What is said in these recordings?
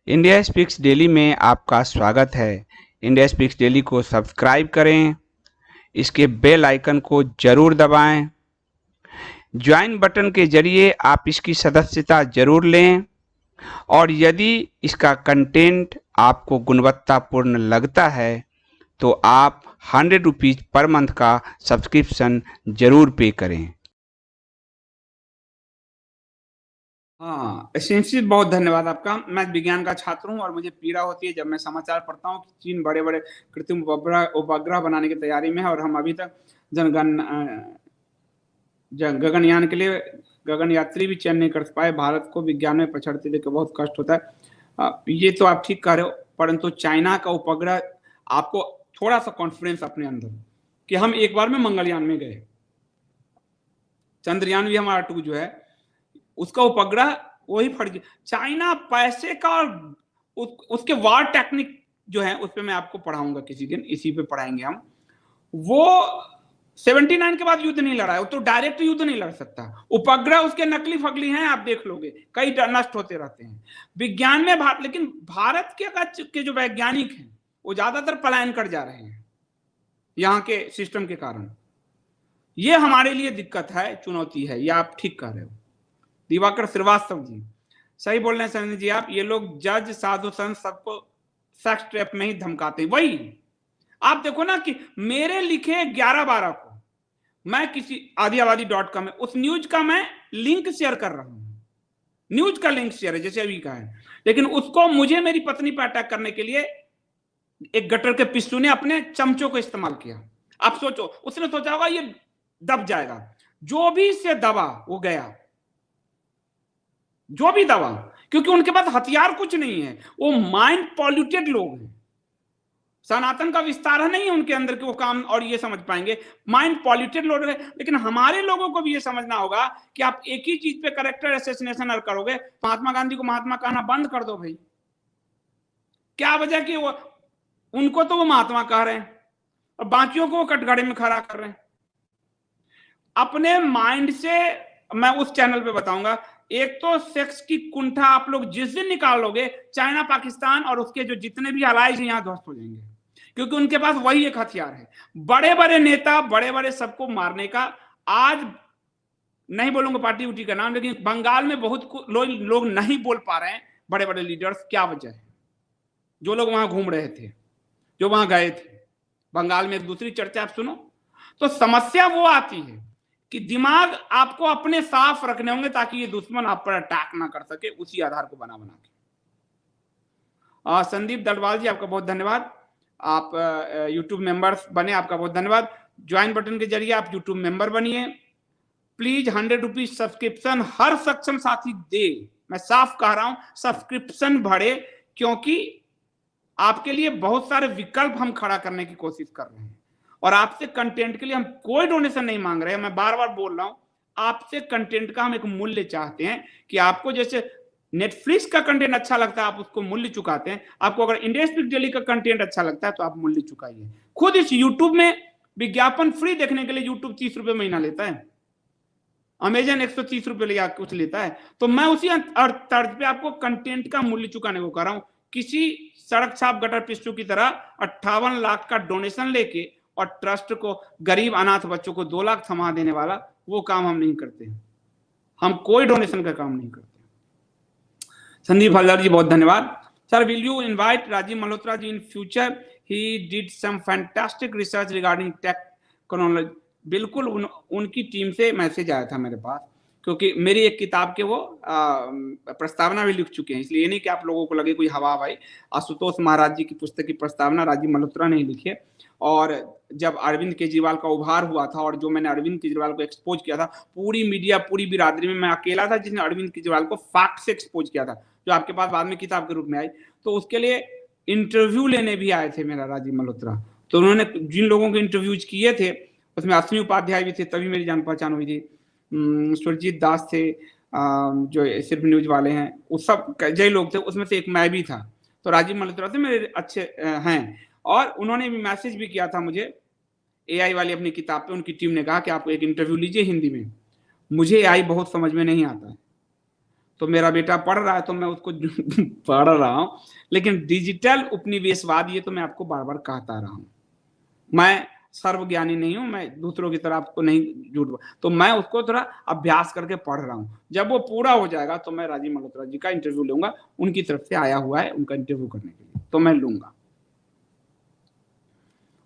India speaks daily में आपका स्वागत है। इंडिया स्पीक्स डेली को सब्सक्राइब करें, इसके बेल आइकन को जरूर दबाएं। ज्वाइन बटन के जरिए आप इसकी सदस्यता जरूर लें और यदि इसका कंटेंट आपको गुणवत्तापूर्ण लगता है तो आप 100 रुपीज़ पर मंथ का सब्सक्रिप्शन जरूर पे करें। हाँ, एसेंशियल बहुत धन्यवाद आपका। मैं विज्ञान का छात्र हूँ और मुझे पीड़ा होती है जब मैं समाचार पढ़ता हूँ कि चीन बड़े-बड़े कृत्रिम उपग्रह बनाने की तैयारी में है और हम अभी तक गगनयान के लिए गगन यात्री भी चयन नहीं कर पाए। भारत को विज्ञान में पछड़ते देख बहुत कष्ट होता है। ये तो आप ठीक कह रहे हो, परंतु चाइना का उपग्रह आपको थोड़ा सा कॉन्फिडेंस अपने अंदर कि हम एक बार में मंगलयान में गए। चंद्रयान भी हमारा 2 जो है उसका उपग्रह वही फट गया। चाइना पैसे का और उसके वार टेक्निक जो है उस पर मैं आपको पढ़ाऊंगा किसी दिन, इसी पे पढ़ाएंगे हम। वो 79 के बाद युद्ध नहीं लड़ा है, वो तो डायरेक्ट युद्ध नहीं लड़ सकता। उपग्रह उसके नकली फगली हैं, आप देख लोगे, कई नष्ट होते रहते हैं विज्ञान में। लेकिन भारत के जो वैज्ञानिक हैं वो ज्यादातर पलायन कर जा रहे हैं यहाँ के सिस्टम के कारण। ये हमारे लिए दिक्कत है, चुनौती है। ये आप ठीक कह रहे हो दिवाकर श्रीवास्तव जी, सही बोल रहे हैं संजय जी आप। ये लोग जज साधु संत सबको सेक्स ट्रैप में ही धमकाते हैं। वही आप देखो ना कि मेरे लिखे 11/12 को मैं किसी आदियावादी.com में उस न्यूज का मैं लिंक शेयर कर रहा हूं। न्यूज का लिंक शेयर है जैसे अभी का है, लेकिन उसको मुझे मेरी पत्नी पर अटैक करने के लिए एक गटर के पिस्टू ने अपने चमचों को इस्तेमाल किया। आप सोचो, उसने सोचा होगा ये दब जाएगा, जो भी इससे दबा वो गया, जो भी दबा, क्योंकि उनके पास हथियार कुछ नहीं है। वो माइंड पॉल्यूटेड लोग हैं। सनातन का विस्तार नहीं है उनके अंदर कि वो काम और ये समझ पाएंगे। माइंड पॉल्यूटेड लोग है। लेकिन हमारे लोगों को भी ये समझना होगा कि आप एक ही चीज पे कैरेक्टर असैसिनेशन करोगे। महात्मा गांधी को महात्मा कहना बंद कर दो भाई। क्या वजह कि वो उनको तो वो महात्मा कह रहे हैं और बाकियों को वो कटघरे में खड़ा कर रहे हैं। अपने माइंड से मैं उस चैनल पे बताऊंगा। एक तो सेक्स की कुंठा आप लोग जिस दिन निकाल लोगे, चाइना पाकिस्तान और उसके जो जितने भी अलाइज हैं यहां ध्वस्त हो जाएंगे, क्योंकि उनके पास वही एक हथियार है। बड़े बड़े नेता, बड़े बड़े सबको मारने का। आज नहीं बोलूंगा पार्टी उटी का नाम, लेकिन बंगाल में बहुत लोग नहीं बोल पा रहे हैं, बड़े बड़े लीडर्स। क्या वजह है? जो लोग वहां घूम रहे थे, जो वहां गए थे बंगाल में। एक दूसरी चर्चा आप सुनो तो समस्या वो आती है कि दिमाग आपको अपने साफ रखने होंगे ताकि ये दुश्मन आप पर अटैक ना कर सके, उसी आधार को बना के। संदीप दलवाल जी आपका बहुत धन्यवाद। आप यूट्यूब मेंबर्स बने, आपका बहुत धन्यवाद। ज्वाइन बटन के जरिए आप यूट्यूब मेंबर बनिए प्लीज। 100 रुपीज सब्सक्रिप्शन हर सक्षम साथी दे। मैं साफ कह रहा हूं, सब्सक्रिप्शन बढ़े, क्योंकि आपके लिए बहुत सारे विकल्प हम खड़ा करने की कोशिश कर रहे हैं और आपसे कंटेंट के लिए हम कोई डोनेशन नहीं मांग रहे हैं। मैं बार बार बोल रहा हूं, आपसे कंटेंट का हम एक मूल्य चाहते हैं कि आपको जैसे नेटफ्लिक्स का कंटेंट अच्छा लगता है आप उसको मूल्य चुकाते हैं। आपको अगर इंडिया स्पीक डेली का कंटेंट अच्छा लगता है तो आप मूल्य चुकाइए। खुद इस यूट्यूब में विज्ञापन फ्री देखने के लिए यूट्यूब 30 रुपए महीना लेता है, अमेजन 130 रुपए लिया कुछ लेता है। तो मैं उसी तर्ज पे आपको कंटेंट का मूल्य चुकाने को कह रहा हूं। किसी सड़क छाप गटर पिस्टू की तरह 58 लाख का डोनेशन लेके और ट्रस्ट को, गरीब अनाथ बच्चों को 2 लाख थमा देने वाला वो काम हम नहीं करते। हम कोई डोनेशन का काम नहीं करते। संदीप हल्दर जी बहुत धन्यवाद। Sir, will you invite Rajiv Malhotra ji in future? He did some fantastic research regarding technology. बिल्कुल, उनकी टीम से मैसेज आया था मेरे पास, क्योंकि मेरी एक किताब के वो प्रस्तावना भी लिख चुके हैं। इसलिए नहीं कि आप लोगों को लगे कोई हवा भाई। आशुतोष महाराज जी की पुस्तक की प्रस्तावना राजीव मल्होत्रा ने लिखी है। और जब अरविंद केजरीवाल का उभार हुआ था और जो मैंने अरविंद केजरीवाल को एक्सपोज किया था, पूरी मीडिया, पूरी बिरादरी में मैं अकेला था जिसने अरविंद केजरीवाल को फैक्ट से एक्सपोज किया था, जो आपके पास बाद में किताब के रूप में आई। तो उसके लिए इंटरव्यू लेने भी आए थे मेरा राजीव मल्होत्रा। तो उन्होंने जिन लोगों को इंटरव्यूज किए थे उसमें अश्विनी उपाध्याय भी थे, तभी मेरी जान पहचान हुई थी। सुरजीत दास थे, जो सिर्फ न्यूज वाले हैं, वो सब कई लोग थे, उसमें से एक मैं भी था। तो राजीव मल्होत्रा से मेरे अच्छे हैं और उन्होंने भी मैसेज भी किया था मुझे एआई वाली अपनी किताब पे। उनकी टीम ने कहा कि आप एक इंटरव्यू लीजिए हिंदी में। मुझे एआई बहुत समझ में नहीं आता है, तो मेरा बेटा पढ़ रहा है तो मैं उसको पढ़ रहा हूं, लेकिन डिजिटल उपनिवेशवाद ये तो मैं आपको बार बार कहता रहा हूं। मैं सर्वज्ञानी नहीं हूं, मैं दूसरों की तरह आपको नहीं झूठ, तो मैं उसको थोड़ा अभ्यास करके पढ़ रहा हूं। जब वो पूरा हो जाएगा तो मैं राजीव मल्होत्रा जी का इंटरव्यू लूंगा, उनकी तरफ से आया हुआ है, उनका इंटरव्यू करने के लिए, तो मैं लूंगा।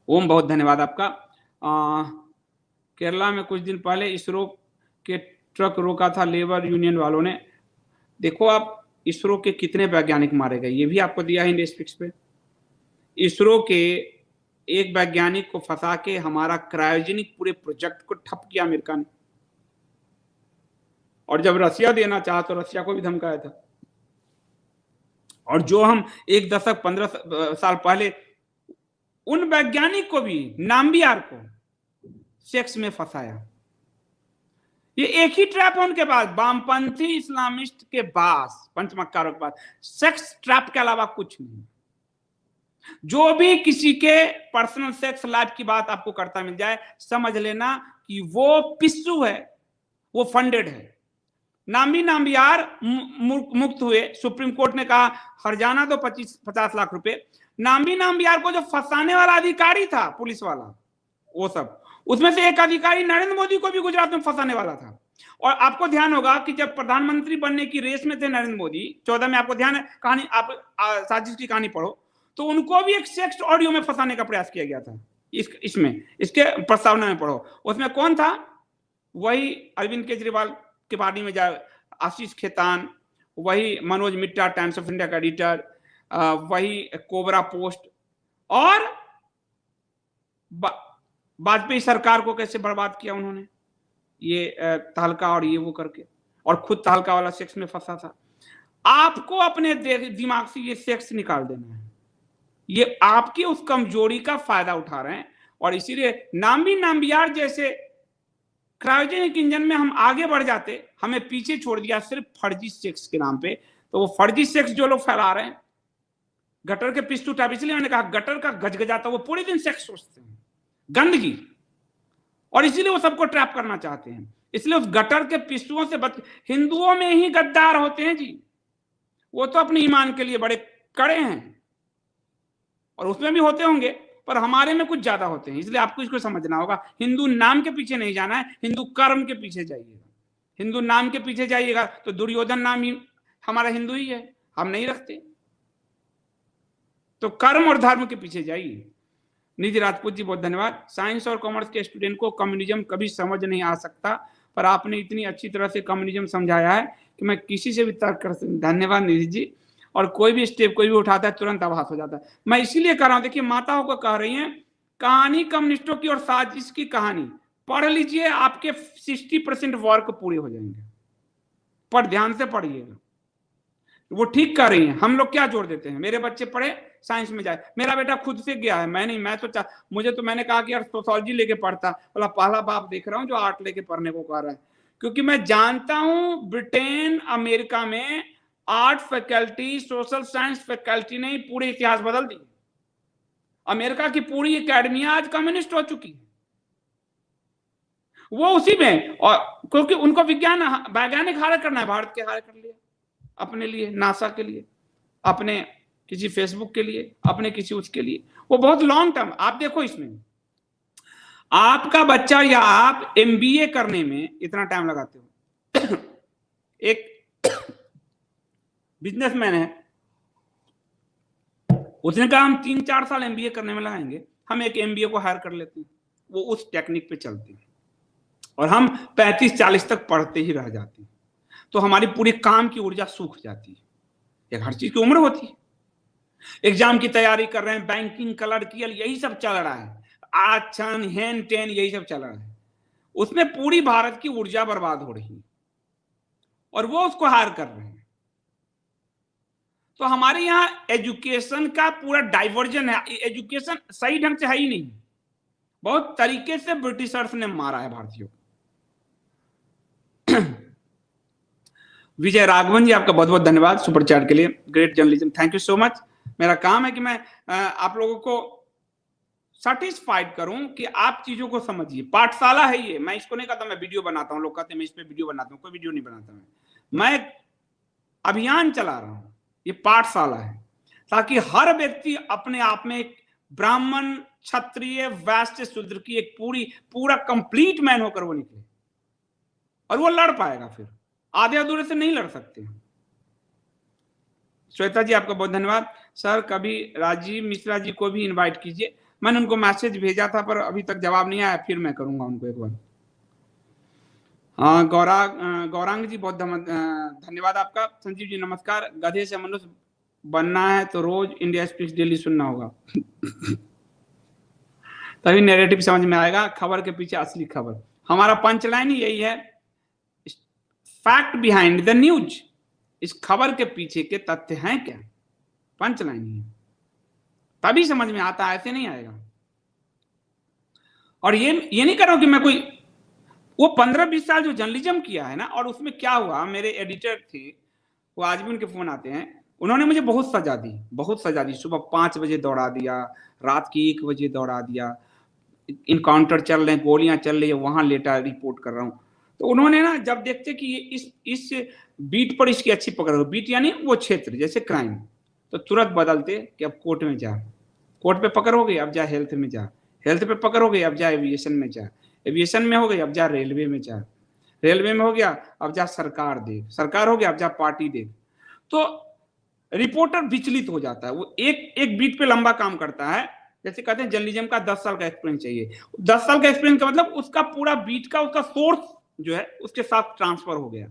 ओम, बहुत धन्यवाद आपका। केरला में कुछ दिन पहले इसरो के ट्रक रोका था लेबर यूनियन वालों ने। देखो आप, इसरो के कितने वैज्ञानिक मारे गए, ये भी आपको दिया है इंडिया स्पीक्स पे। इसरो के एक वैज्ञानिक को फंसा के हमारा क्रायोजेनिक पूरे प्रोजेक्ट को ठप किया अमेरिका ने, और जब रसिया देना चाहा तो रसिया को भी धमकाया था। और जो हम 1 दशक 15 साल पहले उन वैज्ञानिक को भी, नाम्बियार को, सेक्स में फंसाया। ये एक ही ट्रैप उनके पास, वामपंथी इस्लामिस्ट के पास, पंचमक्कारों के पास, सेक्स ट्रैप के अलावा कुछ नहीं। जो भी किसी के पर्सनल सेक्स लाइफ की बात आपको करता मिल जाए, समझ लेना कि वो पिस्सू है, वो फंडेड है। नाम्बियार मुक्त हुए, सुप्रीम कोर्ट ने कहा हरजाना दो 50 लाख रुपए। नाम्बियार को जो फंसाने वाला अधिकारी था, पुलिस वाला, वो सब, उसमें से एक अधिकारी नरेंद्र मोदी को भी गुजरात में फंसाने वाला था। और आपको ध्यान होगा कि जब प्रधानमंत्री बनने की रेस में थे नरेंद्र मोदी 14 में, आपको ध्यान है कहानी, आप साजिश की कहानी पढ़ो, तो उनको भी एक सेक्स ऑडियो में फंसाने का प्रयास किया गया था। इसमें, इसके प्रस्तावना में पढ़ो, उसमें कौन था? वही अरविंद केजरीवाल के पार्टी में जाए, आशीष खेतान, वही मनोज मिट्टा टाइम्स ऑफ इंडिया का एडिटर, वही कोबरा पोस्ट, और वाजपेयी सरकार को कैसे बर्बाद किया उन्होंने, ये तहलका और ये वो करके, और खुद तहलका वाला सेक्स में फंसा था। आपको अपने दिमाग से ये सेक्स निकाल देना है। ये आपकी उस कमजोरी का फायदा उठा रहे हैं, और इसीलिए नाम्बियार जैसे क्रायोजेनिक इंजन में हम आगे बढ़ जाते, हमें पीछे छोड़ दिया सिर्फ फर्जी सेक्स के नाम पे। तो वो फर्जी सेक्स जो लोग फैला रहे हैं, गटर के पिस्तू टाइप, इसलिए मैंने कहा गटर का गजगजाता, वो पूरे दिन सेक्स सोचते हैं, गंदगी, और इसीलिए वो सबको ट्रैप करना चाहते हैं। इसलिए उस गटर के पिस्तुओं से बच। हिंदुओं में ही गद्दार होते हैं जी, वो तो अपने ईमान के लिए बड़े कड़े हैं, और उसमें भी होते होंगे, पर हमारे में कुछ ज्यादा होते हैं। इसलिए आपको इसको समझना होगा। हिंदू नाम के पीछे नहीं जाना है, हिंदू कर्म के पीछे जाइएगा। हिंदू नाम के पीछे जाइएगा तो दुर्योधन नाम ही हमारा हिंदू ही है, हम नहीं रखते। तो कर्म और धर्म के पीछे जाइए। निधि राजपूत जी, बहुत धन्यवाद। साइंस और कॉमर्स के स्टूडेंट को कम्युनिज्म कभी समझ नहीं आ सकता, पर आपने इतनी अच्छी तरह से कम्युनिज्म समझाया है कि मैं किसी से भी तर्क कर सकता। धन्यवाद निधि जी। और कोई भी स्टेप कोई भी उठाता है तुरंत आभास हो जाता है। मैं इसीलिए कह रहा हूं, देखिए माताओं को कह रही हैं कहानी कम्युनिस्टों की और साजिश की कहानी पढ़ लीजिए, आपके 60% वर्क पूरे हो जाएंगे। पर ध्यान से पढ़िएगा, वो ठीक कर रही हैं। हम लोग क्या जोड़ देते हैं, मेरे बच्चे पढ़े साइंस में जाए, मेरा बेटा खुद से गया है, मैं नहीं, मैं तो मुझे तो मैंने कहा कि यार सोशोलॉजी लेके पढ़ता, बोला पहला बाप देख रहा हूं जो आर्ट लेके पढ़ने को कह रहा है, क्योंकि मैं जानता हूं ब्रिटेन अमेरिका में art faculty, social science faculty ने पूरे इतिहास बदल दी। अमेरिका की पूरी एकेडमी आज कम्युनिस्ट हो चुकी है, वो उसी में। और क्योंकि उनको वैज्ञानिक हायर करना है, भारत के हायर कर लिया अपने लिए, नासा के लिए, अपने किसी फेसबुक के लिए, अपने किसी उसके लिए, वो बहुत लॉन्ग टर्म। आप देखो इसमें आपका बच्चा या आप एमबीए करने में इतना टाइम लगाते हो। एक बिजनेसमैन है, उसने कहा हम 3-4 साल एमबीए करने में लगाएंगे, हम एक एमबीए को हायर कर लेते हैं, वो उस टेक्निक पे चलते हैं, और हम 35-40 तक पढ़ते ही रह जाते हैं। तो हमारी पूरी काम की ऊर्जा सूख जाती है। एक हर चीज की उम्र होती है। एग्जाम की तैयारी कर रहे हैं, बैंकिंग, क्लर्कियल, यही सब चल रहा है, आछन हेन टेन, यही सब चल रहा है, उसमें पूरी भारत की ऊर्जा बर्बाद हो रही है, और वो उसको हायर कर रहे हैं। तो हमारे यहाँ एजुकेशन का पूरा डाइवर्जन है, एजुकेशन सही ढंग से है ही नहीं, बहुत तरीके से ब्रिटिशर्स ने मारा है भारतीयों को। विजय राघवन जी, आपका बहुत बहुत धन्यवाद सुपर चैट के लिए, great journalism, thank you so much. मेरा काम है कि मैं आप लोगों को सेटिस्फाइड करूं कि आप चीजों को समझिए। पाठशाला है ये, मैं इसको नहीं कहता मैं वीडियो बनाता हूं, लोग कहते हैं मैं इस पे वीडियो बनाता हूं, कोई वीडियो नहीं बनाता मैं अभियान चला रहा हूं, ये पाठशाला है, ताकि हर व्यक्ति अपने आप में एक ब्राह्मण, क्षत्रिय, वैश्य, शूद्र की एक पूरा कंप्लीट मैन होकर वो निकले, और वो लड़ पाएगा। फिर आधे अधूरे से नहीं लड़ सकते। श्वेता जी आपका बहुत धन्यवाद। सर कभी राजीव मिश्रा जी को भी इनवाइट कीजिए, मैंने उनको मैसेज भेजा था पर अभी तक जवाब नहीं आया, फिर मैं करूंगा उनको एक बार। हाँ गौरांग जी बहुत धन्यवाद आपका। संजीव जी नमस्कार। गधे से मनुष्य बनना है तो रोज इंडिया स्पीक्स डेली सुनना होगा तभी नैरेटिव समझ में आएगा, खबर के पीछे असली खबर। हमारा पंचलाइन ही यही है, फैक्ट बिहाइंड द न्यूज। इस खबर के पीछे के तथ्य हैं क्या, पंचलाइन ही है, तभी समझ में आता, ऐसे नहीं आएगा। और ये नहीं कर रहा हूं कि मैं कोई, वो 15-20 साल जो जर्नलिज्म किया है ना, और उसमें क्या हुआ, मेरे एडिटर थे वो आज भी उनके फोन आते हैं, उन्होंने मुझे बहुत सजा दी। सुबह 5 बजे दौड़ा दिया, रात के 1 बजे दौड़ा दिया, इनकाउंटर चल रहे हैं, गोलियां चल रही है, वहां लेटा रिपोर्ट कर रहा हूं। तो उन्होंने ना जब देखते कि इस बीट पर इसकी अच्छी पकड़ हो, बीट यानी वो क्षेत्र जैसे क्राइम, तो तुरंत बदलते कि अब कोर्ट में जा, कोर्ट पे पकड़ हो गई अब जा हेल्थ में जा, हेल्थ पे पकड़ हो गई अब जा एविएशन में जा, एविएशन में हो गई अब जा रेलवे में जा, रेलवे में हो गया अब जा सरकार देख, सरकार हो गया अब जा पार्टी देख। तो रिपोर्टर विचलित हो जाता है, वो एक बीट पे लंबा काम करता है। जैसे कहते हैं जर्नलिज्म का 10 साल का एक्सपीरियंस चाहिए, 10 साल का एक्सपीरियंस का मतलब उसका पूरा बीट का उसका सोर्स जो है उसके साथ ट्रांसफर हो गया।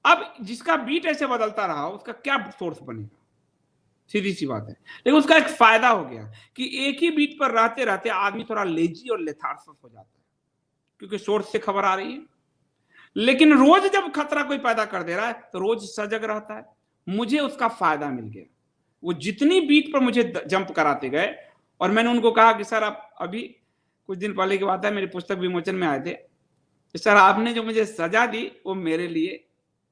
अब जिसका बीट ऐसे बदलता रहा उसका क्या सोर्स बनेगा, सीधी सी बात है। लेकिन उसका एक फायदा हो गया कि एक ही बीट पर रहते रहते आदमी थोड़ा लेजी और लेथार्जिक हो जाता है, क्योंकि सोर्स से खबर आ रही है। लेकिन रोज जब खतरा कोई पैदा कर दे रहा है तो रोज सजग रहता है। मुझे उसका फायदा मिल गया। वो जितनी बीट पर मुझे जंप कराते गए, और मैंने उनको कहा कि सर आप, अभी कुछ दिन पहले की बात है, मेरी पुस्तक विमोचन में आए थे, सर आपने जो मुझे सजा दी वो मेरे लिए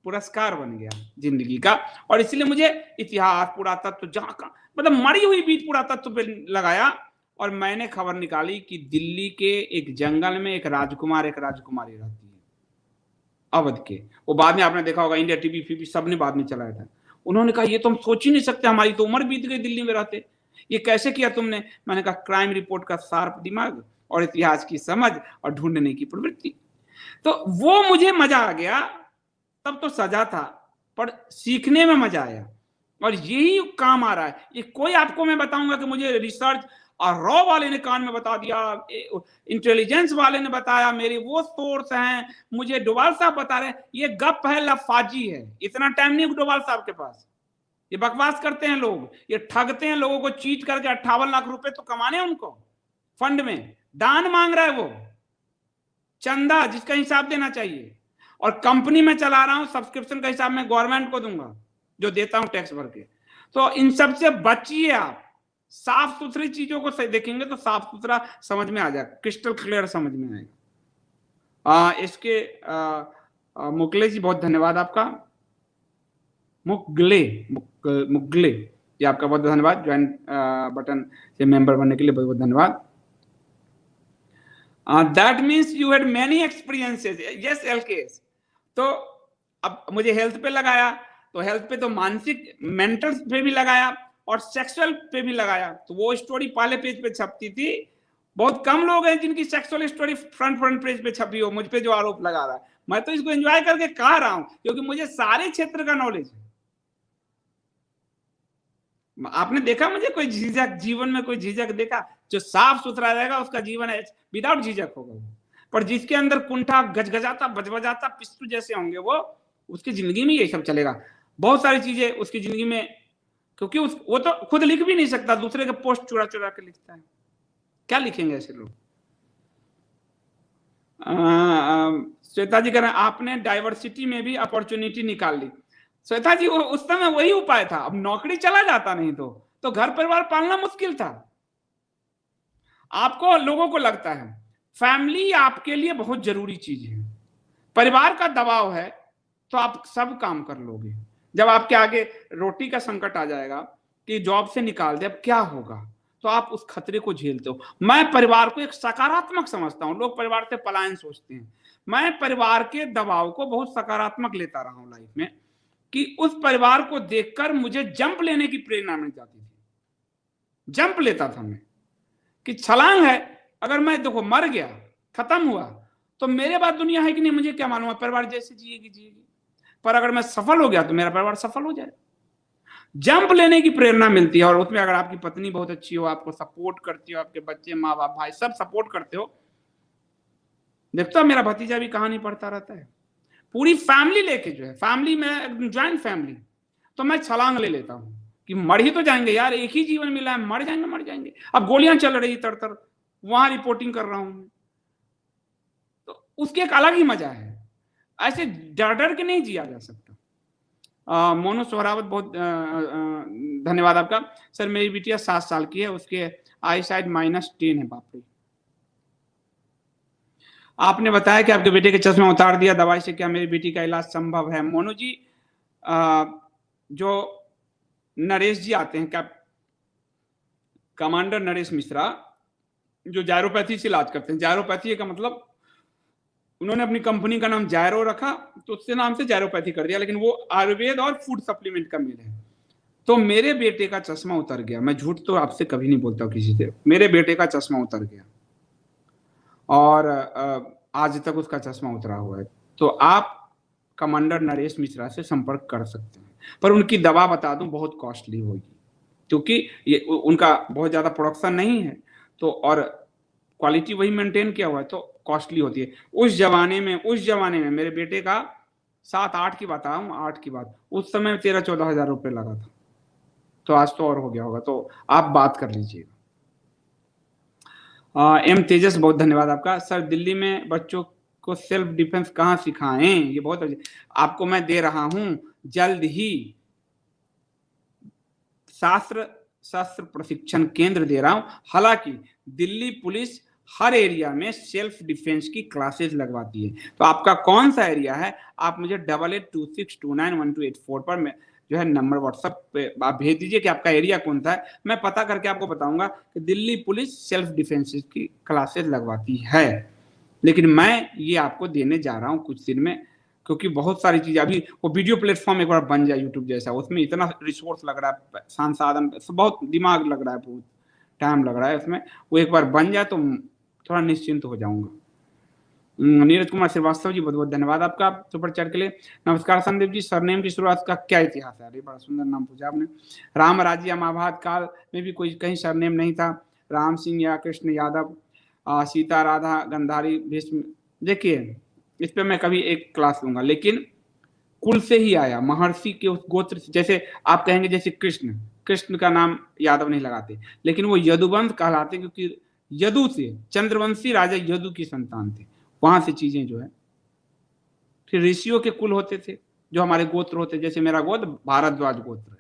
पुरस्कार बन गया जिंदगी का, और इसलिए मुझे इतिहास, पुरातत्व, जहां का मतलब मरी हुई बीट पुरातत्व पे लगाया, और मैंने खबर निकाली कि दिल्ली के एक जंगल में एक राजकुमार एक राजकुमारी रहती है, अवध के। वो बाद में आपने देखा होगा इंडिया टीवी सबने बाद में चलाया था। उन्होंने कहा ये तो हम सोच ही नहीं सकते, हमारी तो उम्र बीत गई दिल्ली में रहते, ये कैसे किया तुमने? मैंने कहा क्राइम रिपोर्ट का शार्प दिमाग और इतिहास की समझ और ढूंढने की प्रवृत्ति। तो वो मुझे मजा आ गया। तब तो सजा था पर सीखने में मजा आया, और यही काम आ रहा है। ये कोई आपको मैं बताऊंगा कि मुझे रिसर्च और रॉ वाले ने कान में बता दिया, इंटेलिजेंस वाले ने बताया, मेरे वो सोर्स हैं, मुझे डोभाल साहब बता रहे हैं, ये गप है, लफाजी है। इतना टाइम नहीं डोभाल साहब के पास, ये बकवास करते हैं लोग, ये ठगते हैं लोगों को, चीट करके 58 लाख रुपए तो कमाने उनको फंड में। दान मांग रहा है वो, चंदा जिसका हिसाब देना चाहिए। और कंपनी में चला रहा हूं, सब्सक्रिप्शन का हिसाब मैं गवर्नमेंट को दूंगा जो देता हूं टैक्स भर के। तो इन सब से बचिए आप, साफ सुथरी चीजों को देखेंगे तो साफ सुथरा समझ में आ जाएगा, क्रिस्टल क्लियर समझ में आएगा। इसके मुगले जी बहुत धन्यवाद आपका, मुगले ये आपका बहुत धन्यवाद, ज्वाइन बटन से मेंबर बनने के लिए बहुत बहुत धन्यवाद। That means you had many experiences. Yes LKS. तो अब मुझे हेल्थ पे लगाया, तो हेल्थ पे तो मानसिक मेंटल पे भी लगाया और सेक्सुअल पे भी लगाया। तो वो स्टोरी पहले पेज पे छपती थी, बहुत कम लोग हैं जिनकी सेक्सुअल स्टोरी फ्रंट पेज पे छपी हो। मुझ पे जो आरोप लगा रहा है, मैं तो इसको एंजॉय करके कह रहा हूं क्योंकि मुझे सारे क्षेत्र का नॉलेज है। आपने देखा मुझे कोई झिझक, जीवन में कोई झिझक देखा? जो साफ सुथरा रहेगा उसका जीवन है विदाउट झिझक होगा। पर जिसके अंदर कुंठा, गजगजाता, बजबजाता, पिस्तू जैसे होंगे वो, उसकी जिंदगी में यही सब चलेगा। बहुत सारी चीजें उसकी जिंदगी में, क्योंकि वो तो खुद लिख भी नहीं सकता, दूसरे के पोस्ट चुरा चुरा के लिखता है। क्या लिखेंगे ऐसे लोग? श्वेता जी कह रहे हैं आपने डाइवर्सिटी में भी अपॉर्चुनिटी निकाल ली। श्वेता जी उस समय वही उपाय था। अब नौकरी चला जाता नहीं तो घर परिवार पालना मुश्किल था। आपको, लोगों को लगता है फैमिली आपके लिए बहुत जरूरी चीज है, परिवार का दबाव है तो आप सब काम कर लोगे। जब आपके आगे रोटी का संकट आ जाएगा कि जॉब से निकाल दे, अब क्या होगा, तो आप उस खतरे को झेलते हो। मैं परिवार को एक सकारात्मक समझता हूं। लोग परिवार से पलायन सोचते हैं, मैं परिवार के दबाव को बहुत सकारात्मक लेता रहा हूं लाइफ में। कि उस परिवार को देखकर मुझे जंप लेने की प्रेरणा मिल जाती थी। जंप लेता था मैं कि छलांग है, अगर मैं देखो मर गया, खत्म हुआ, तो मेरे बाद दुनिया है कि नहीं मुझे क्या मालूम है, परिवार जैसे जिएगी जिएगी, पर अगर मैं सफल हो गया तो मेरा परिवार सफल हो जाए। जंप लेने की प्रेरणा मिलती है। और उसमें अगर आपकी पत्नी बहुत अच्छी हो, आपको सपोर्ट करती हो, आपके बच्चे, माँ बाप, भाई सब सपोर्ट करते हो। देखता मेरा भतीजा भी कहानी पढ़ता रहता है, पूरी फैमिली लेके जो है, फैमिली में ज्वाइंट फैमिली, तो मैं छलांग ले लेता हूं कि मर ही तो जाएंगे यार, एक ही जीवन मिला है, मर जाएंगे मर जाएंगे। अब गोलियां चल रही तर वहां रिपोर्टिंग कर रहा हूं, तो उसके एक अलग ही मजा है। ऐसे डर डर के नहीं जिया जा सकता। मोनू सोहरावत, बहुत धन्यवाद आपका। सर मेरी बिटिया 7 साल की है, उसके आई साइड -10 है। बाप रे। आपने बताया कि आपके बेटे के चश्मा उतार दिया, दवाई से क्या मेरी बेटी का इलाज संभव है? मोनू जी, जो नरेश जी आते हैं, क्या कमांडर नरेश मिश्रा, जो जायरोपैथी से इलाज करते हैं, जायरोपैथी का मतलब उन्होंने अपनी कंपनी का नाम जायरो रखा, तो उससे नाम से जायरोपैथी कर दिया, लेकिन वो आयुर्वेद और फूड सप्लीमेंट का मेल है। तो मेरे बेटे का चश्मा उतर गया, मैं झूठ तो आपसे कभी नहीं बोलता किसी से, मेरे बेटे का चश्मा उतर गया और आज तक उसका चश्मा उतरा हुआ है। तो आप कमांडर नरेश मिश्रा से संपर्क कर सकते हैं, पर उनकी दवा बता दूं बहुत कॉस्टली होगी, क्योंकि ये उनका बहुत ज्यादा प्रोडक्शन नहीं है, तो और क्वालिटी वही मेंटेन किया हुआ है, तो कॉस्टली होती है। उस जमाने में मेरे बेटे का 7-8 की बात, 8 की बात, उस समय 13-14 हजार रुपये लगा था, तो आज तो और हो गया होगा, तो आप बात कर लीजिएगा। एम तेजस, बहुत धन्यवाद आपका। सर दिल्ली में बच्चों को सेल्फ डिफेंस कहाँ सिखाएं? ये बहुत आपको मैं दे रहा हूं जल्द ही, शस्त्र प्रशिक्षण केंद्र दे रहा हूं। हालांकि दिल्ली पुलिस हर एरिया में सेल्फ डिफेंस की क्लासेस लगवाती है, तो आपका कौन सा एरिया है, आप मुझे 8826291284 पर जो है नंबर व्हाट्सएप पे आप भेज दीजिए कि आपका एरिया कौन सा है, मैं पता करके आपको बताऊंगा कि दिल्ली पुलिस सेल्फ डिफेंस की क्लासेस लगवाती है। लेकिन मैं ये आपको देने जा रहा हूँ कुछ दिन में, क्योंकि बहुत सारी चीजें अभी वो वीडियो प्लेटफॉर्म एक बार बन जाए यूट्यूब जैसा, उसमें इतना रिसोर्स लग रहा है, संसाधन, बहुत दिमाग लग रहा है, बहुत टाइम लग रहा है उसमें, वो एक बार बन जाए तो थोड़ा निश्चिंत हो जाऊंगा। नीरज कुमार श्रीवास्तव जी, बहुत बहुत धन्यवाद आपका सुपर चैट के लिए। नमस्कार संदीप जी, सरनेम की शुरुआत का क्या इतिहास है? अरे बड़ा सुंदर नाम पूछा आपने। राम राज्य या महाभारत काल में भी कोई कहीं सरनेम नहीं था, राम सिंह या कृष्ण यादव, सीता राधा गंधारी भीष्म। देखिए इस पे मैं कभी एक क्लास लूंगा, लेकिन कुल से ही आया, महर्षि के उस गोत्र से। जैसे आप कहेंगे जैसे कृष्ण का नाम यादव नहीं लगाते, लेकिन वो यदुवंश कहलाते, क्योंकि यदु से, चंद्रवंशी राजा यदु की संतान थे, वहां से चीजें जो है। फिर ऋषियों के कुल होते थे जो हमारे गोत्र होते, जैसे मेरा गोत्र भारद्वाज गोत्र है,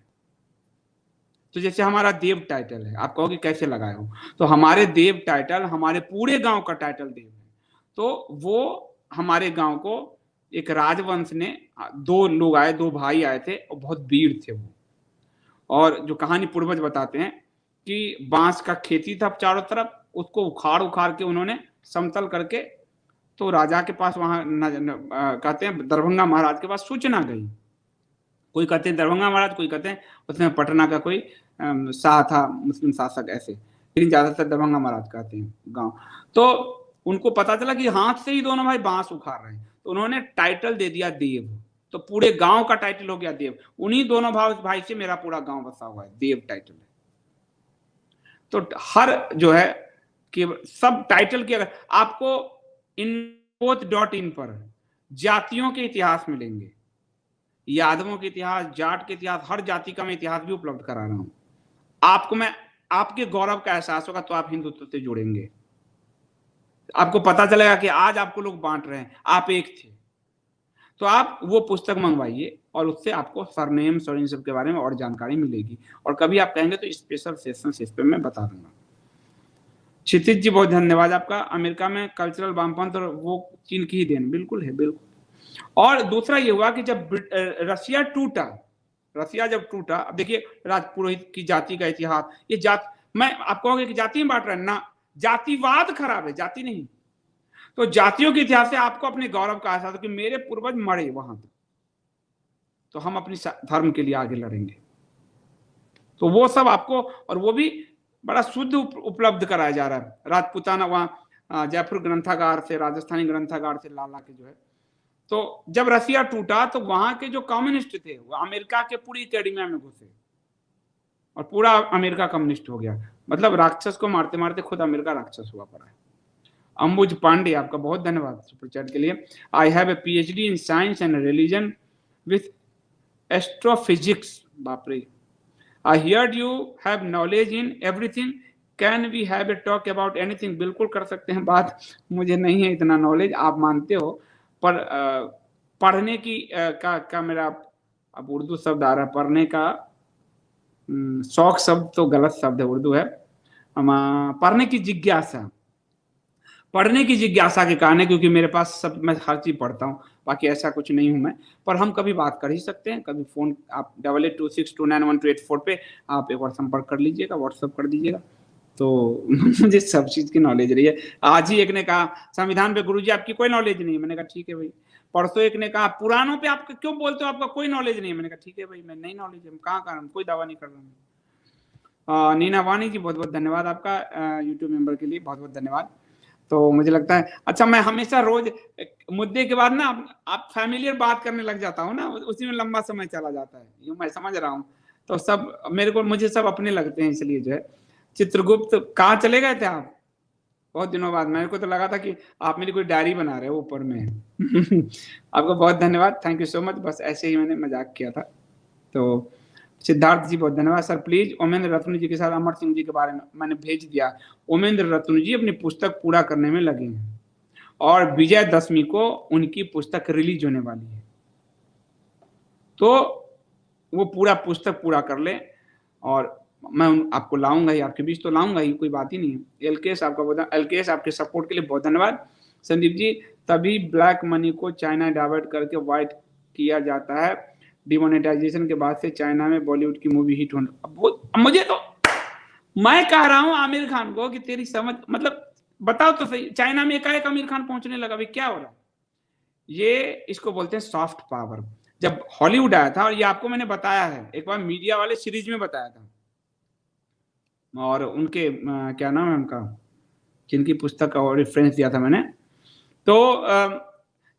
तो जैसे हमारा देव टाइटल है, आप कहोगे कैसे लगाए हो, तो हमारे देव टाइटल हमारे पूरे गांव का टाइटल देव है। तो वो हमारे गांव को एक राजवंश ने, 2 लोग आए, 2 भाई आए थे, और बहुत वीर थे वो। और जो कहानी पूर्वज बताते हैं कि बांस का खेती था चारों तरफ, उसको उखाड़ उखाड़ के उन्होंने समतल करके, तो राजा के पास वहां कहते हैं दरभंगा महाराज के पास सूचना गई, कोई कहते हैं दरभंगा महाराज, कोई कहते हैं उसमें पटना का कोई शाह था, मुस्लिम शासक ऐसे, लेकिन ज्यादातर दरभंगा महाराज कहते हैं गांव। तो उनको पता चला कि हाथ से ही दोनों भाई बांस उखाड़ रहे हैं, तो उन्होंने टाइटल दे दिया देव, तो पूरे गांव का टाइटल हो गया देव। उन्हीं दोनों भाई से मेरा पूरा गांव बसा हुआ है, देव टाइटल है। तो हर जो है कि सब टाइटल की, अगर आपको info.in पर जातियों के इतिहास मिलेंगे, यादवों के इतिहास, जाट के इतिहास, हर जाति का मैं इतिहास भी उपलब्ध करा रहा हूं आपको। मैं आपके गौरव का एहसास होगा तो आप हिंदुत्व से जुड़ेंगे, आपको पता चलेगा कि आज आपको लोग बांट रहे हैं, आप एक थे। तो आप वो पुस्तक मंगवाइए और उससे आपको सरनेम और इन सब के बारे में और जानकारी मिलेगी, और कभी आप कहेंगे तो स्पेशल सेशन इस पे मैं बता दूंगा। क्षितिज जी, बहुत धन्यवाद आपका। अमेरिका में कल्चरल वामपंथ और वो चीन की ही देन, बिल्कुल है, बिल्कुल। और दूसरा ये हुआ कि जब रसिया जब टूटा, अब देखिए राजपुरोहित की जाति का इतिहास, ये जात, मैं आप कहोगे कि जाति में बांट रहे हैं ना, जातिवाद खराब है, जाति नहीं। तो जातियों के इतिहास से आपको अपने गौरव का एहसास हो कि मेरे पूर्वज मरे वहां तक, तो हम अपनी धर्म के लिए आगे लड़ेंगे। तो वो सब आपको, और वो भी बड़ा शुद्ध उपलब्ध कराया जा रहा है। राजपूताना वहाँ जयपुर ग्रंथागार से, राजस्थानी ग्रंथागार से लाला के जो है। तो जब रसिया टूटा तो वहां के जो कम्युनिस्ट थे वो अमेरिका के पूरी एकेडमिया में घुसे और पूरा अमेरिका कम्युनिस्ट हो गया। मतलब राक्षस को मारते मारते खुद अमेरिका राक्षस हुआ पड़ा है। अंबुज पांडे, आपका बहुत धन्यवाद सुपर चैट के लिए। I have a PhD in science and religion with astrophysics. बाप रे। I heard you have knowledge in everything, can we have a talk about anything. बिल्कुल कर सकते हैं बात, मुझे नहीं है इतना नॉलेज, आप मानते हो, पर पढ़ने की का मेरा, अब उर्दू शब्द आ रहा है, पढ़ने का शौक शब्द तो गलत शब्द है, उर्दू है, पढ़ने की जिज्ञासा, पढ़ने की जिज्ञासा के कारण है, क्योंकि मेरे पास सब, मैं हर चीज पढ़ता हूँ, बाकी ऐसा कुछ नहीं हूं मैं। पर हम कभी बात कर ही सकते हैं, कभी फोन आप 8826291284 पे आप एक बार संपर्क कर लीजिएगा, व्हाट्सअप कर दीजिएगा। तो मुझे सब चीज की नॉलेज रही है। आज ही एक ने कहा संविधान पे गुरुजी आपकी कोई नॉलेज नहीं है, मैंने कहा ठीक है भाई। परसों एक ने कहा पुराणों पे आप क्यों बोलते हो, आपका कोई नॉलेज नहीं है, मैंने कहा ठीक है भाई, मैं नहीं नॉलेज है, कहाँ का, कोई दावा नहीं कर रहा हूँ। नीना वानी जी बहुत बहुत धन्यवाद आपका यूट्यूब मेंबर के लिए, बहुत बहुत धन्यवाद। तो मुझे लगता है, अच्छा मैं हमेशा रोज मुद्दे के बाद ना आप फैमिलियर बात करने लग जाता हूँ ना, उसी में लंबा समय चला जाता है, यूं मैं समझ रहा हूँ। तो सब मुझे सब अपने लगते हैं, इसलिए जो है। चित्रगुप्त कहाँ चले गए थे आप बहुत दिनों बाद? मेरे को तो लगा था कि आप मेरी कोई डायरी बना रहे हो ऊपर में। आपको बहुत धन्यवाद, थैंक यू सो मच। बस ऐसे ही मैंने मजाक किया था। तो सिद्धार्थ जी बहुत धन्यवाद। सर प्लीज ओमेंद्र रत्न जी के साथ अमर सिंह जी के बारे में मैंने भेज दिया। ओमेंद्र रत्न जी अपनी पुस्तक पूरा करने में लगे हैं और विजयदशमी को उनकी पुस्तक रिलीज होने वाली है, तो वो पूरा पुस्तक पूरा कर ले और मैं आपको लाऊंगा ही, आपके बीच तो लाऊंगा ही, कोई बात ही नहीं है। एलकेएस आपके सपोर्ट के लिए बहुत धन्यवाद। संदीप जी, तभी ब्लैक मनी को चाइना डाइवर्ट करके व्हाइट किया जाता है, डिमोनेटाइजेशन के बाद से चाइना में बॉलीवुड की मूवी हिट होने। अब मुझे तो, मैं कह रहा हूं आमिर खान को कि तेरी समझ, मतलब बताओ तो सही, चाइना में एकाएक आमिर खान पहुंचने लगा, भाई क्या हो रहा है? ये इसको बोलते हैं सॉफ्ट पावर। जब हॉलीवुड आया था, और ये आपको मैंने बताया है एक बार मीडिया वाले सीरीज में बताया था, और उनके क्या नाम है उनका, जिनकी पुस्तक का रेफरेंस दिया था मैंने, तो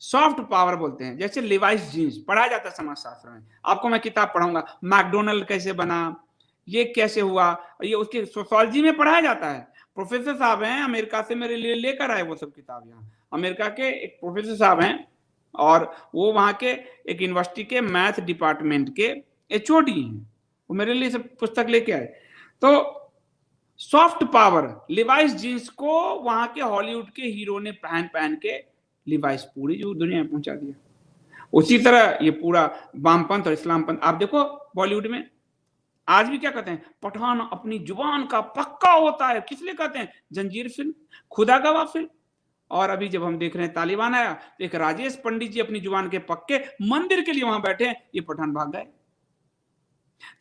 सॉफ्ट पावर बोलते हैं। जैसे लिवाइस जीन्स पढ़ा जाता है समाजशास्त्र में, आपको मैं किताब पढ़ाऊंगा, मैकडोनल्ड कैसे बना, ये कैसे हुआ, ये उसके सोशियोलॉजी में पढ़ाया जाता है। प्रोफेसर साहब हैं अमेरिका से, मेरे लिए लेकर आए वो सब किताब। यहाँ अमेरिका के एक प्रोफेसर साहब हैं, और वो वहाँ के एक यूनिवर्सिटी के मैथ डिपार्टमेंट के HOD हैं, वो मेरे लिए सब पुस्तक लेके आए। तो सॉफ्ट पावर, लिवाइस जीन्स को वहां के हॉलीवुड के हीरो ने पहन पहन के लिवाइस पूरी जो दुनिया में पहुंचा दिया। उसी तरह ये पूरा वामपंथ और इस्लामपंथ, आप देखो बॉलीवुड में आज भी क्या कहते हैं, पठान अपनी जुबान का पक्का होता है। किस लिए कहते हैं? जंजीर फिल्म, खुदा गवाह फिल्म, और अभी जब हम देख रहे हैं तालिबान आया तो एक राजेश पंडित जी अपनी जुबान के पक्के, मंदिर के लिए वहां बैठे हैं, ये पठान भाग गए।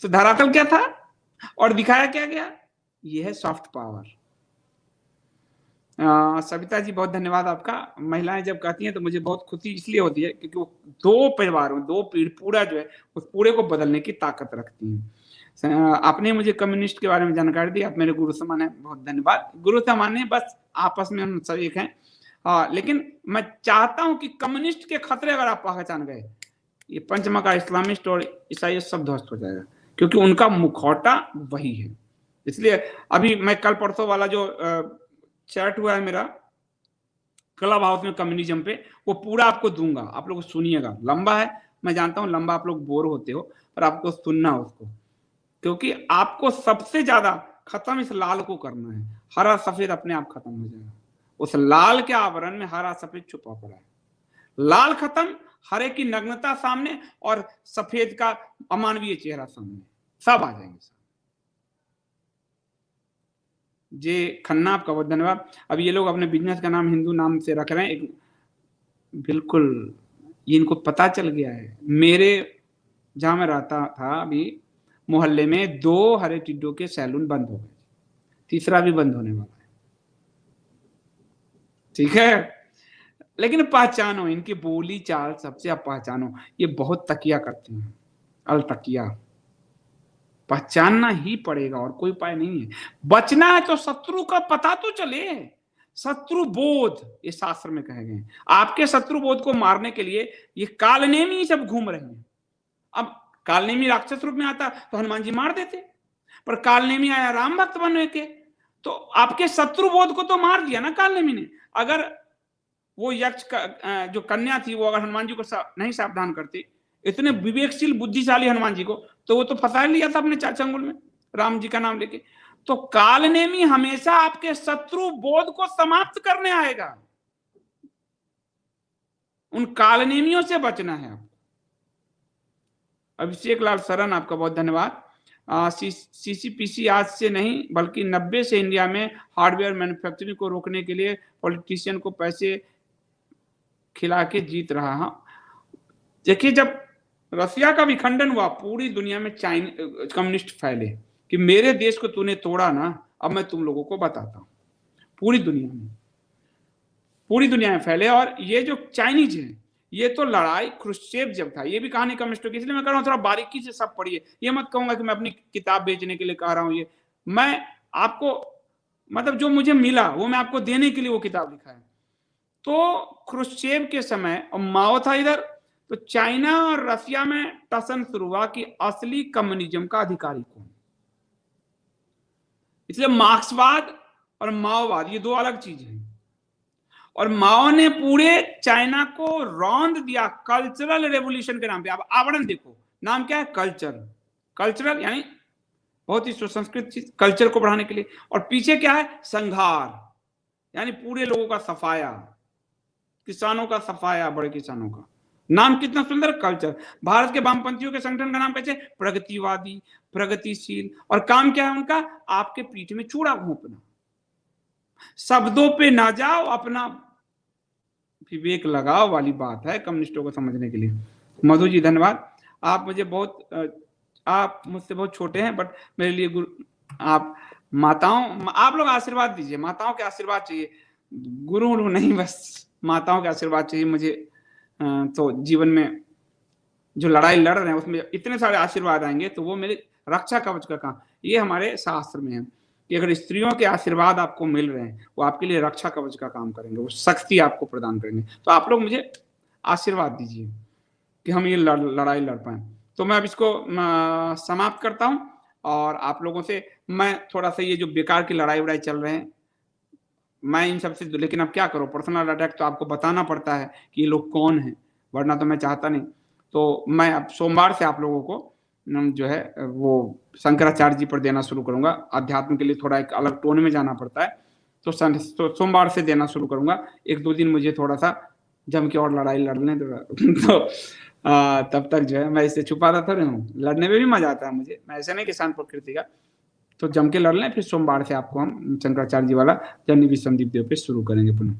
तो धरातल क्या था और दिखाया क्या गया? ये है सॉफ्ट पावर। सविता जी बहुत धन्यवाद आपका। महिलाएं जब कहती हैं तो मुझे बहुत खुशी इसलिए होती है क्योंकि वो दो परिवारों, दो पीढ़ी पूरा जो है उस पूरे को बदलने की ताकत रखती हैं। आपने मुझे कम्युनिस्ट के बारे में जानकारी दी, आप मेरे गुरु समान है, बहुत धन्यवाद। गुरु समान है, बस आपस में हम सब एक हैं। लेकिन मैं चाहता हूं कि कम्युनिस्ट के खतरे अगर आप पहचान गए, ये पंचमका इस्लामिस्ट और ईसाई सब ध्वस्त हो जाएगा, क्योंकि उनका मुखौटा वही है। इसलिए अभी मैं कल परसों वाला जो चैट हुआ है मेरा क्लब हाउस में कम्युनिज्म पे, वो पूरा आपको दूंगा, आप लोग सुनिएगा। लंबा है, मैं जानता हूं लंबा आप लोग बोर होते हो, पर आपको सुनना उसको, क्योंकि आपको सबसे ज्यादा खत्म इस लाल को करना है। हरा सफेद अपने आप खत्म हो जाएगा, उस लाल के आवरण में हरा सफेद छुपा पड़ा है। लाल खत्म, हरे की नग्नता सामने और सफेद का अमानवीय चेहरा सामने, सब आ जाएंगे। जे खन्ना आपका बहुत धन्यवाद। अब ये लोग अपने बिजनेस का नाम हिंदू नाम से रख रहे हैं, एक बिल्कुल ये इनको पता चल गया है। मेरे जहां मैं रहता था अभी मोहल्ले में 2 हरे टिड्डों के सैलून बंद हो गए, तीसरा भी बंद होने वाला है। ठीक है, लेकिन पहचानो, इनकी बोली चाल सबसे आप पहचानो, ये बहुत तकिया करते हैं, अल तकिया। पहचानना ही पड़ेगा और कोई उपाय नहीं है। बचना है तो शत्रु का पता तो चले, शत्रु बोध ये शास्त्र में कहे गए। आपके शत्रु बोध को मारने के लिए ये कालनेमी सब घूम रहे हैं। अब कालनेमी राक्षस रूप में आता तो हनुमान जी मार देते, पर कालनेमी आया राम भक्त बनने के, तो आपके शत्रु बोध को तो मार दिया ना कालनेमी ने। अगर वो यक्ष का जो कन्या थी वो अगर हनुमान जी को नहीं सावधान करती, इतने विवेकशील बुद्धिशाली हनुमान जी को, तो वो तो फंसा लिया था अपने चंगुल में राम जी का नाम लेके। तो कालनेमी हमेशा आपके शत्रु बोध को समाप्त करने आएगा, उन कालनेमियों से बचना है आपको। अभिषेक लाल सरन आपका बहुत धन्यवाद। सीसीपीसी आज से नहीं बल्कि 90 से इंडिया में हार्डवेयर मैन्युफैक्चरिंग को रोकने के लिए पॉलिटिशियन को पैसे खिला के जीत रहा है। देखिए, जब रसिया का विखंडन हुआ, पूरी दुनिया में कम्युनिस्ट फैले कि मेरे देश को तूने तोड़ा ना, अब मैं तुम लोगों को बताता हूं। पूरी दुनिया में फैले। और ये जो चाइनीज है, ये तो लड़ाई क्रुश्चेव जब था, ये भी कहानी कम्युनिस्टों की, इसलिए मैं कह रहा हूँ थोड़ा बारीकी से सब पढ़िए। ये मत कहूंगा कि मैं अपनी किताब बेचने के लिए कह रहा हूँ, ये मैं आपको मतलब जो मुझे मिला वो मैं आपको देने के लिए वो किताब लिखा है। तो क्रुश्चेव के समय, और माओ था इधर, तो चाइना और रसिया में टसन शुरू हुआ कि असली कम्युनिज्म का अधिकारी कौन। इसलिए मार्क्सवाद और माओवाद ये दो अलग चीज है। और माओ ने पूरे चाइना को रौंद दिया कल्चरल रेवोल्यूशन के नाम पे। अब आवरण देखो, नाम क्या है, कल्चरल यानी बहुत ही सुसंस्कृत चीज, कल्चर को बढ़ाने के लिए। और पीछे क्या है, संघार यानी पूरे लोगों का सफाया, किसानों का सफाया, बड़े किसानों का। नाम कितना सुंदर, कल्चर। भारत के वामपंथियों के संगठन का नाम कैसे, प्रगतिवादी, प्रगतिशील। और काम क्या है उनका, आपके पीठ में चूड़ा घोंपना। शब्दों पे ना जाओ, अपना विवेक लगाओ वाली बात है कम्युनिस्टों को समझने के लिए। मधु जी धन्यवाद। आप मुझे बहुत, आप मुझसे बहुत छोटे हैं, बट मेरे लिए गुरु, आप माताओं, आप लोग आशीर्वाद दीजिए, माताओं के आशीर्वाद चाहिए, गुरु नहीं, बस माताओं के आशीर्वाद चाहिए मुझे। तो जीवन में जो लड़ाई लड़ रहे हैं उसमें इतने सारे आशीर्वाद आएंगे तो वो मेरे रक्षा कवच का काम। ये हमारे शास्त्र में है कि अगर स्त्रियों के आशीर्वाद आपको मिल रहे हैं, वो आपके लिए रक्षा कवच का काम करेंगे, वो शक्ति आपको प्रदान करेंगे। तो आप लोग मुझे आशीर्वाद दीजिए कि हम ये लड़ाई लड़ पाए। तो मैं अब इसको समाप्त करता हूं, और आप लोगों से मैं थोड़ा सा, ये जो बेकार की लड़ाई वड़ाई चल रहे हैं, मैं इन सबसे, लेकिन अब क्या करो, पर्सनल अटैक तो आपको बताना पड़ता है कि ये लोग कौन है, वरना तो मैं चाहता नहीं। तो मैं अब सोमवार से आप लोगों को जो है वो शंकराचार्य जी पर देना शुरू करूंगा। अध्यात्म के लिए थोड़ा एक अलग टोन में जाना पड़ता है, तो सोमवार से देना शुरू करूंगा। 1-2 दिन मुझे थोड़ा सा जम के और लड़ाई लड़ने तो तब तक जो है मैं इसे छुपाता थोड़े हूँ, लड़ने में भी मजा आता है मुझे, मैं ऐसे नहीं कि शांत प्रकृति का। तो जम के लड़ लें, फिर सोमवार से आपको हम शंकराचार्य जी वाला जर्नी विश्वदीप देव पे शुरू करेंगे पुनः।